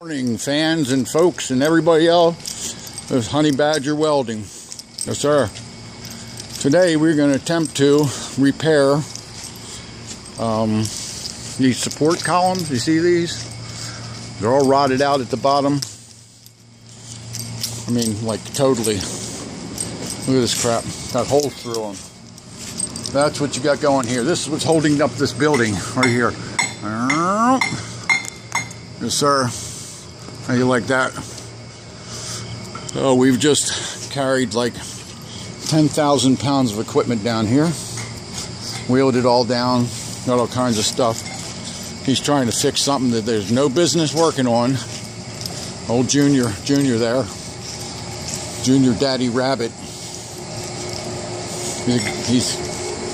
Morning, fans and folks and everybody else of HoneyBadger Welding. Yes, sir. Today we're going to attempt to repair these support columns. You see these? They're all rotted out at the bottom. I mean, like totally. Look at this crap. Got holes through them. That's what you got going here. This is what's holding up this building right here. Yes, sir. How you like that? So we've just carried like 10,000 pounds of equipment down here. Wheeled it all down. Got all kinds of stuff. He's trying to fix something that there's no business working on. Old Junior there. Junior Daddy Rabbit.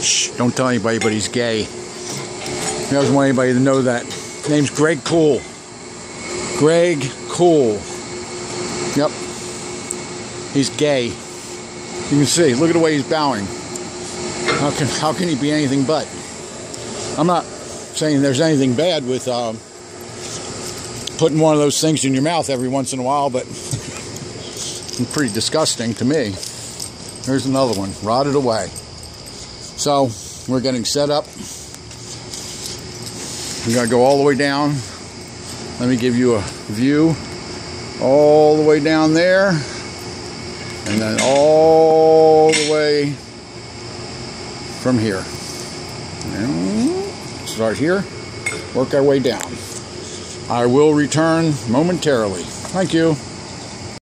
Shh, don't tell anybody, but he's gay. He doesn't want anybody to know that. His name's Greg Cool. Greg Cool. Yep. He's gay. You can see. Look at the way he's bowing. How can he be anything but? I'm not saying there's anything bad with putting one of those things in your mouth every once in a while, but it's pretty disgusting to me. Here's another one, rotted away. So we're getting set up. We gotta go all the way down. Let me give you a view. All the way down there, and then all the way from here. Start here, work our way down. I will return momentarily. Thank you.